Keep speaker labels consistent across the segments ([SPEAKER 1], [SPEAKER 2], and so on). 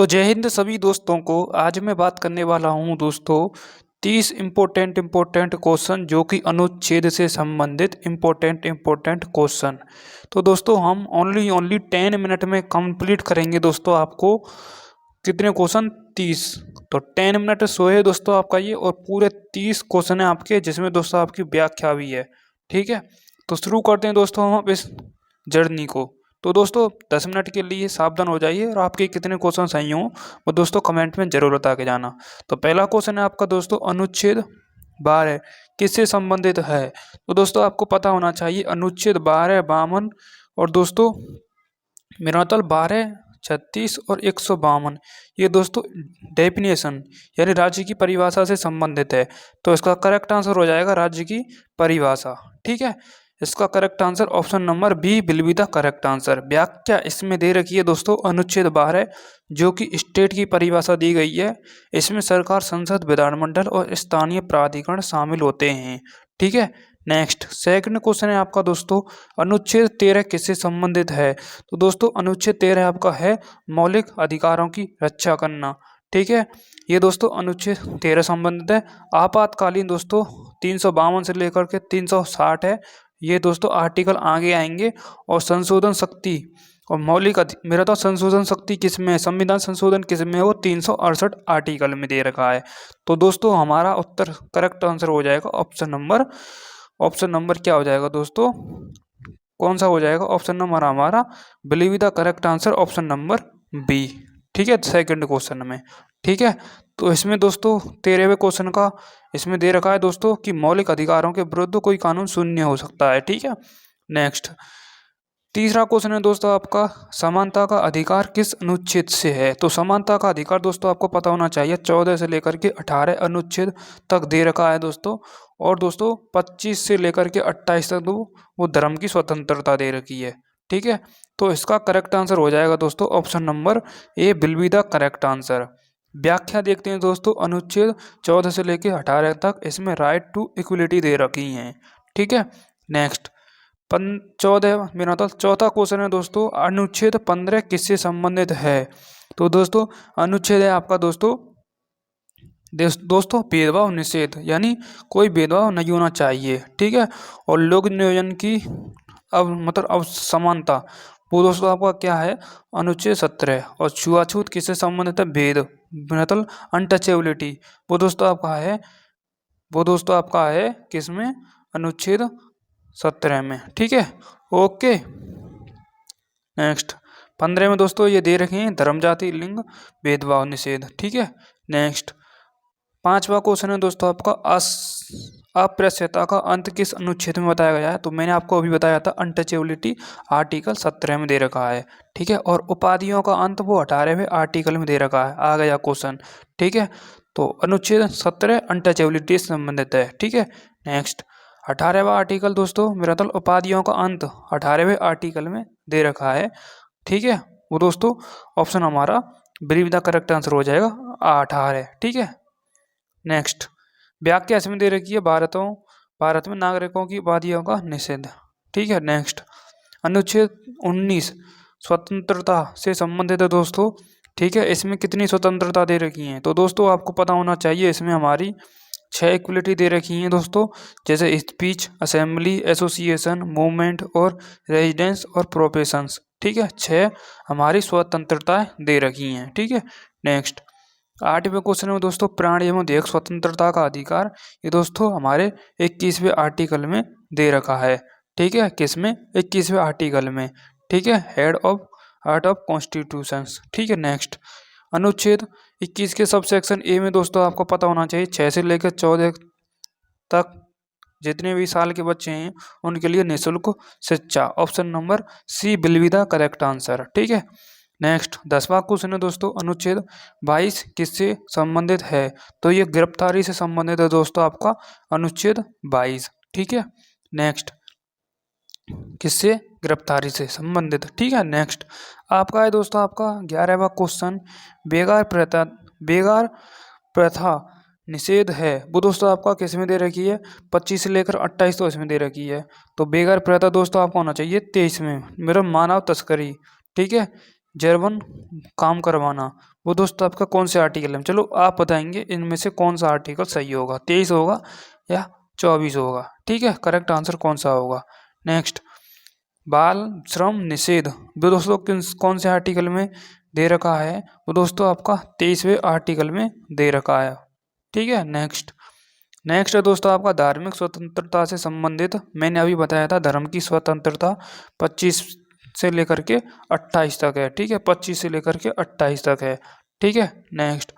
[SPEAKER 1] तो जय हिंद सभी दोस्तों को। आज मैं बात करने वाला हूं दोस्तों 30 इम्पोर्टेंट क्वेश्चन जो कि अनुच्छेद से संबंधित इम्पोर्टेंट क्वेश्चन। तो दोस्तों हम ओनली 10 मिनट में कंप्लीट करेंगे दोस्तों। आपको कितने क्वेश्चन? 30। तो 10 मिनट सोए दोस्तों आपका ये, और पूरे 30 क्वेश्चन है आपके, जिसमें दोस्तों आपकी व्याख्या भी है। ठीक है, तो शुरू करते हैं दोस्तों हम इस जर्नी को। तो दोस्तों 10 मिनट के लिए सावधान हो जाइए, और आपके कितने क्वेश्चन सही हों वो दोस्तों कमेंट में जरूर बता के जाना। तो पहला क्वेश्चन है आपका दोस्तों, अनुच्छेद 12 किससे संबंधित है? तो दोस्तों आपको पता होना चाहिए अनुच्छेद 12 52 और दोस्तों मेरा मतलब 12 36 और 152, ये दोस्तों डेफिनेशन यानी राज्य की परिभाषा से संबंधित है। तो इसका करेक्ट आंसर हो जाएगा राज्य की परिभाषा। ठीक है, इसका correct answer option number B will be the correct answer. व्याख्या इसमें दे रखी है दोस्तों, अनुच्छेद 12 जो कि स्टेट की परिभाषा दी गई है। इसमें सरकार, संसद, विधानमंडल और स्थानीय प्राधिकरण शामिल होते हैं। ठीक है, नेक्स्ट सेकंड क्वेश्चन है आपका दोस्तों, अनुच्छेद 13 किससे संबंधित है? तो दोस्तों अनुच्छेद 13 आपका है मौलिक अधिकारों की रक्षा करना। ठीक है, ये दोस्तों अनुच्छेद 13 संबंधित है। आपातकालीन दोस्तों 352 से लेकर के 360 है, ये दोस्तों आर्टिकल आगे आएंगे। और संशोधन शक्ति और मौलिक मेरा तो संशोधन शक्ति किस में है, संविधान संशोधन किस में है, वो 368 आर्टिकल में दे रखा है। तो दोस्तों हमारा उत्तर करेक्ट आंसर हो जाएगा ऑप्शन नंबर क्या हो जाएगा दोस्तों, कौन सा हो जाएगा? ऑप्शन नंबर हमारा believe the correct answer option number B. ठीक है, सेकंड क्वेश्चन में। ठीक है, तो इसमें दोस्तों 13वें क्वेश्चन का इसमें दे रखा है दोस्तों कि मौलिक अधिकारों के विरुद्ध कोई कानून शून्य हो सकता है। ठीक है, नेक्स्ट तीसरा क्वेश्चन है दोस्तों आपका, समानता का अधिकार किस अनुच्छेद से है? तो समानता का अधिकार दोस्तों आपको पता होना चाहिए 14 से लेकर के 18 अनुच्छेद तक दे रखा है दोस्तों। और दोस्तों 25 से लेकर के 28 तक वो धर्म की स्वतंत्रता दे रखी है। ठीक है, तो इसका करेक्ट आंसर हो जाएगा दोस्तों option number A will be the correct answer. व्याख्या देखते हैं दोस्तों, अनुच्छेद 14 से लेकर 18 तक इसमें राइट टू इक्वलिटी दे रखी हैं। ठीक है, नेक्स्ट 14 मेरा तो चौथा क्वेश्चन है दोस्तों, अनुच्छेद 15 किससे संबंधित है? तो दोस्तों अनुच्छेद है आपका दोस्तों भेदभाव निषेध, यानी कोई भेदभाव नहीं होना चाहिए। ठीक है, और लोक नियोजन की अब समानता, वो दोस्तों आपका क्या है? अनुच्छेद 17। और छुआछूत किससे संबंधित है? भेद मतलब अनटचेबिलिटी, वो दोस्तों आपका है किसमें? अनुच्छेद 17 में। ठीक है, ओके। नेक्स्ट 15 में दोस्तों ये दे रखे हैं धर्म, जाति, लिंग भेदभाव निषेध। ठीक है, नेक्स्ट पांचवा क्वेश्चन है दोस्तों आपका, अस्पृश्यता का अंत किस अनुच्छेद में बताया गया है? तो मैंने आपको अभी बताया था अनटचेबिलिटी आर्टिकल 17 में दे रखा है। ठीक है, और उपाधियों का अंत वो 18वें आर्टिकल में दे रखा है। आ गया क्वेश्चन। ठीक है, तो अनुच्छेद 17 अनटचेबिलिटी से संबंधित है। ठीक है, नेक्स्ट 18वां आर्टिकल दोस्तों मेरा मतलब उपाधियों का अंत 18वें आर्टिकल में दे रखा है। ठीक है, वो दोस्तों ऑप्शन हमारा बिलीव द करेक्ट आंसर हो जाएगा 18। ठीक है, नेक्स्ट व्याख्या इसमें दे रखी है भारत में नागरिकों की उपाधियों का निषेध। ठीक है, नेक्स्ट अनुच्छेद 19 स्वतंत्रता से संबंधित है दोस्तों। ठीक है, इसमें कितनी स्वतंत्रता दे रखी है? तो दोस्तों आपको पता होना चाहिए इसमें हमारी 6 इक्वलिटी दे रखी हैं दोस्तों, जैसे स्पीच, असेंबली, एसोसिएशन, मूवमेंट और रेजिडेंस और प्रोफेशंस। ठीक है, 6 हमारी स्वतंत्रताएं दे रखी हैं। ठीक है, नेक्स्ट 8वें क्वेश्चन में दोस्तों, प्राण एवं देह स्वतंत्रता का अधिकार, ये दोस्तों हमारे 21वें आर्टिकल में दे रखा है। ठीक है, किसमें? 21वें आर्टिकल में। ठीक है, head of art of constitutions. ठीक है, नेक्स्ट अनुच्छेद 21 के सब सेक्शन ए में दोस्तों आपको पता होना चाहिए 6 से लेकर 14 तक जितने भी साल के बच्चे हैं उनके लिए निःशुल्क शिक्षा। Option number C will be the correct answer. ठीक है, नेक्स्ट 10वां क्वेश्चन है दोस्तों, अनुच्छेद 22 किससे संबंधित है? तो ये गिरफ्तारी से संबंधित है दोस्तों आपका अनुच्छेद 22। ठीक है, नेक्स्ट किससे? गिरफ्तारी से संबंधित। ठीक है, नेक्स्ट आपका है दोस्तों आपका 11वां क्वेश्चन, बेगार प्रथा निषेध है, वो दोस्तों आपका किस में दे रखी है? 25 से लेकर 28 तो इसमें दे रखी है। तो बेगार प्रथा दोस्तों आपको होना चाहिए 23 में, मेरा मानव तस्करी। ठीक है, जर्मन काम करवाना, वो दोस्तों आपका कौन से आर्टिकल में, चलो आप बताएंगे इनमें से कौन सा आर्टिकल सही होगा, 23 होगा या 24 होगा। ठीक है, करेक्ट आंसर कौन सा होगा। नेक्स्ट, बाल श्रम निषेध वो दोस्तों कौन से आर्टिकल में दे रखा है, वो दोस्तों आपका 23वें आर्टिकल में दे रखा है। ठीक है, नेक्स्ट नेक्स्ट है दोस्तों आपका धार्मिक स्वतंत्रता से संबंधित, मैंने अभी बताया था धर्म की स्वतंत्रता 25 से लेकर के 28 तक है। ठीक है, 25 से लेकर के 28 तक है। ठीक है, नेक्स्ट,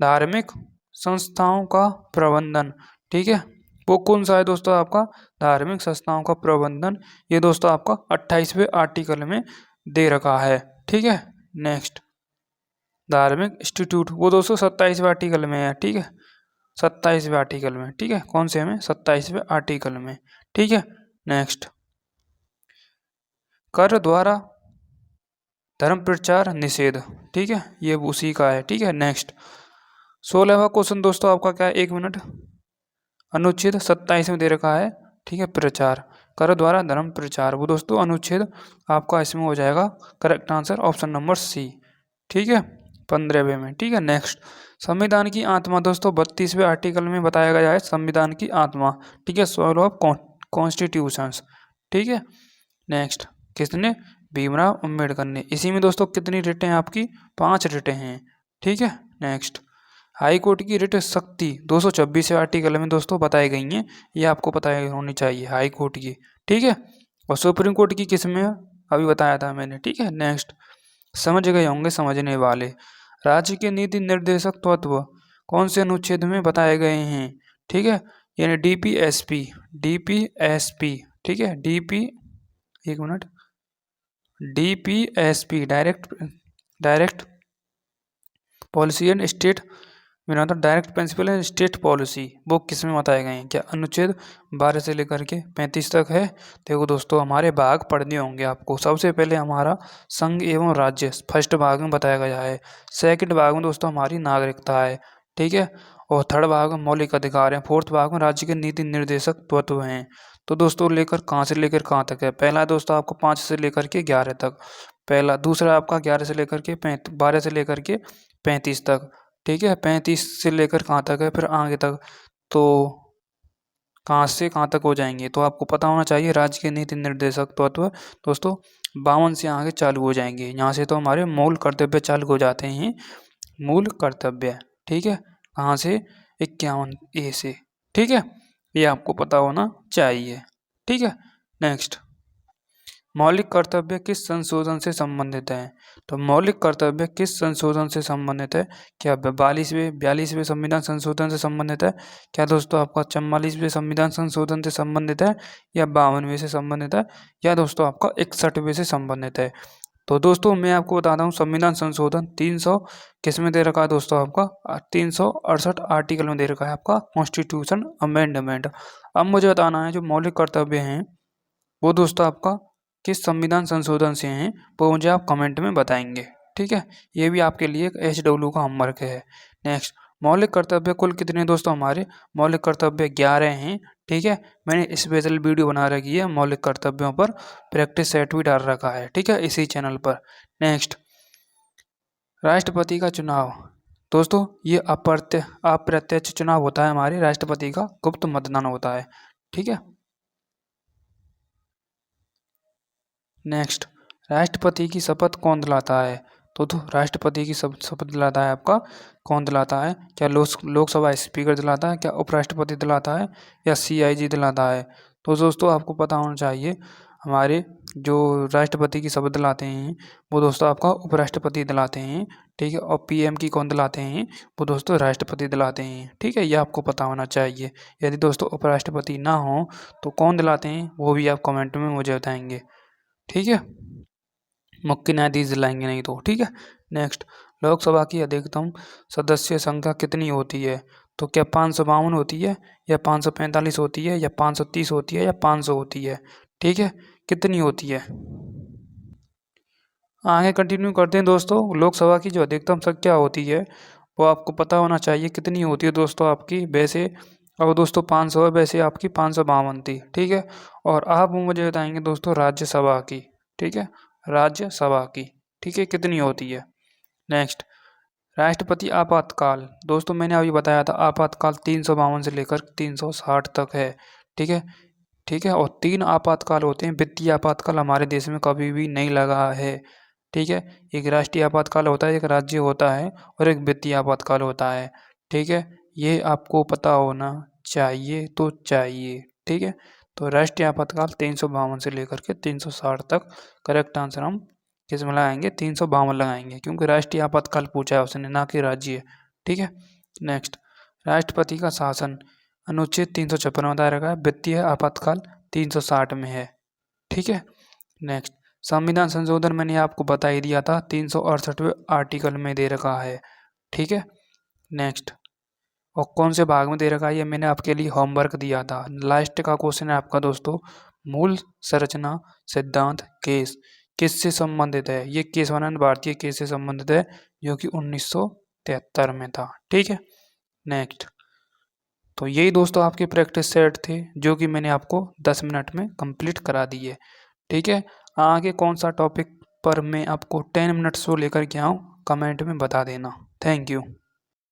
[SPEAKER 1] धार्मिक संस्थाओं का प्रबंधन। ठीक है, वो कौन सा है दोस्तों आपका धार्मिक संस्थाओं का प्रबंधन, ये दोस्तों आपका 28वें आर्टिकल में दे रखा है। ठीक है, नेक्स्ट, धार्मिक इंस्टीट्यूट वो दोस्तों 27वें आर्टिकल में है। ठीक है, 27वें आर्टिकल में। ठीक है, कौन से में 27वें आर्टिकल में। ठीक है, नेक्स्ट, कर द्वारा धर्म प्रचार निषेध। ठीक है, ये उसी का है। ठीक है, नेक्स्ट, 16वां क्वेश्चन दोस्तों आपका क्या है, 1 मिनट, अनुच्छेद 27 में दे रखा है। ठीक है, प्रचार, कर द्वारा धर्म प्रचार, वो दोस्तों अनुच्छेद आपका इसमें हो जाएगा correct answer option number C. ठीक है, 15वें में। ठीक है, नेक्स्ट, संविधान की आत्मा दोस्तों 32वें आर्टिकल में बताया गया है संविधान की आत्मा। ठीक है, सोल ऑफ कॉन्स्टिट्यूशंस। ठीक है, नेक्स्ट, किसने, भीमराव अम्बेडकर ने। इसी में दोस्तों कितनी रिटें हैं आपकी, 5 रिटें हैं। ठीक है, नेक्स्ट, हाई कोर्ट की रिट शक्ति 226 आर्टिकल में दोस्तों बताई गई हैं, ये आपको पता होनी चाहिए हाई कोर्ट की। ठीक है, और सुप्रीम कोर्ट की किस में अभी बताया था मैंने। ठीक है, नेक्स्ट, समझ गए होंगे समझने वाले, राज्य के नीति निर्देशक तत्व कौन से अनुच्छेद में बताए गए हैं। ठीक है, यानी डीपीएसपी, डीपीएसपी। ठीक है, एक minute, DPSP direct policy and state direct principle and state policy, वो किस में बताए गए हैं, क्या अनुच्छेद 12 से लेकर के 35 तक है। देखो दोस्तों हमारे भाग पढ़ने होंगे आपको। सबसे पहले हमारा संघ एवं राज्य फर्स्ट भाग में बताया गया है। सेकंड भाग में दोस्तों हमारी नागरिकता है। ठीक है, और थर्ड भाग में मौलिक अधिकार है। फोर्थ भाग में राज्य के नीति निर्देशक तत्व हैं। तो दोस्तों लेकर कहाँ से लेकर कहाँ तक है, पहला दोस्तों आपको 5 से लेकर के 11 तक, पहला, दूसरा आपका 11 से लेकर के 12 से लेकर के 35 तक। ठीक है, 35 से लेकर कहाँ तक है, फिर आगे तक तो कहाँ से कहाँ तक हो जाएंगे, तो आपको पता होना चाहिए राज्य के नीति निर्देशक तत्व दोस्तों 52 से आगे चालू हो जाएंगे। यहाँ से तो हमारे मूल कर्तव्य चालू हो जाते हैं, मूल कर्तव्य। ठीक है, कहाँ से, 51 ए से। ठीक है, ये आपको पता होना चाहिए। ठीक है, नेक्स्ट, मौलिक कर्तव्य किस संशोधन से संबंधित है। तो मौलिक कर्तव्य किस संशोधन से संबंधित है, क्या 42वें संविधान संशोधन से संबंधित है, क्या दोस्तों आपका 44वें संविधान संशोधन से संबंधित है, या 52वें से संबंधित है, या दोस्तों आपका 61वें से संबंधित है। तो दोस्तों मैं आपको बताता हूँ संविधान संशोधन 300 किस में दे रखा है दोस्तों आपका 368 आर्टिकल में दे रखा है आपका कॉन्स्टिट्यूशन अमेंडमेंट। अब मुझे बताना है जो मौलिक कर्तव्य हैं वो दोस्तों आपका किस संविधान संशोधन से हैं, वो मुझे आप कमेंट में बताएंगे। ठीक है, ये भी आपके लिए एक HW का होमवर्क है। नेक्स्ट, मौलिक कर्तव्य कुल कितने दोस्तों हमारे मौलिक कर्तव्य 11 हैं। ठीक है, मैंने स्पेशल वीडियो बना रखी है मौलिक कर्तव्यों पर, प्रैक्टिस सेट भी डाल रखा है। ठीक है, इसी चैनल पर। नेक्स्ट, राष्ट्रपति का चुनाव दोस्तों ये अप्रत्यक्ष चुनाव होता है हमारे, राष्ट्रपति का गुप्त मतदान होता है। ठीक है, नेक्स्ट, राष्ट्रपति की शपथ कौन दिलाता है। तो राष्ट्रपति की शपथ दिलाता है आपका कौन दिलाता है, क्या लोकसभा स्पीकर दिलाता है, क्या उपराष्ट्रपति दिलाता है, या CIG दिलाता है। तो दोस्तों आपको पता होना चाहिए हमारे जो राष्ट्रपति की शपथ दिलाते हैं वो दोस्तों आपका उपराष्ट्रपति दिलाते हैं। ठीक है, और PM की कौन दिलाते हैं, वो दोस्तों राष्ट्रपति दिलाते हैं। ठीक है, ये आपको पता होना चाहिए। यदि दोस्तों उपराष्ट्रपति ना हो तो कौन दिलाते हैं वो भी आप कमेंट में मुझे बताएंगे। ठीक है, मुख्य न्यायाधीश दिलाएंगे नहीं तो। ठीक है, नेक्स्ट, लोकसभा की अधिकतम सदस्य संख्या कितनी होती है। तो क्या 552 होती है, या 545 होती है, या 530 होती है, या 500 होती है। ठीक है, कितनी होती है, आगे कंटिन्यू करते हैं दोस्तों। लोकसभा की जो अधिकतम संख्या होती है वो आपको पता होना चाहिए कितनी होती है दोस्तों आपकी, वैसे अब दोस्तों 500 है, वैसे आपकी 552 थी। ठीक है, और आप मुझे बताएंगे दोस्तों राज्यसभा की। ठीक है, राज्यसभा की। ठीक है, कितनी होती है। नेक्स्ट, राष्ट्रपति आपातकाल। दोस्तों मैंने अभी बताया था आपातकाल 352 से लेकर 360 तक है। ठीक है, ठीक है। और 3 आपातकाल होते हैं। वित्तीय आपातकाल हमारे देश में कभी भी नहीं लगा है। ठीक है, एक राष्ट्रीय आपातकाल होता है, एक राज्य होता है और एक वित्तीय आपातकाल होता है। ठीक है, ये आपको पता होना चाहिए तो चाहिए। ठीक है, तो राष्ट्रीय आपातकाल 352 से लेकर के 360 तक। करेक्ट आंसर हम किस में लगाएंगे, 352 लगाएंगे, क्योंकि राष्ट्रीय आपातकाल पूछा है उसने, ना कि राज्य। ठीक है। नेक्स्ट, राष्ट्रपति का शासन अनुच्छेद 356 में बताया रखा है। वित्तीय आपातकाल 360 में है। ठीक है। नेक्स्ट, संविधान संशोधन मैंने आपको बता ही दिया था, 368वें आर्टिकल में दे रखा है। ठीक है। नेक्स्ट, और कौन से भाग में दे रखा है ये मैंने आपके लिए होमवर्क दिया था। लास्ट का क्वेश्चन है आपका दोस्तों, मूल संरचना सिद्धांत केस किससे संबंधित है। ये केस बनान भारतीय केस से संबंधित है, जो कि 1973 में था। ठीक है। नेक्स्ट, तो यही दोस्तों आपके प्रैक्टिस सेट थे, जो कि मैंने आपको 10 मिनट में कंप्लीट करा दिए। ठीक है, आगे कौन सा टॉपिक पर मैं आपको 10 मिनट्स को लेकर के आऊँ, कमेंट में बता देना। Thank you.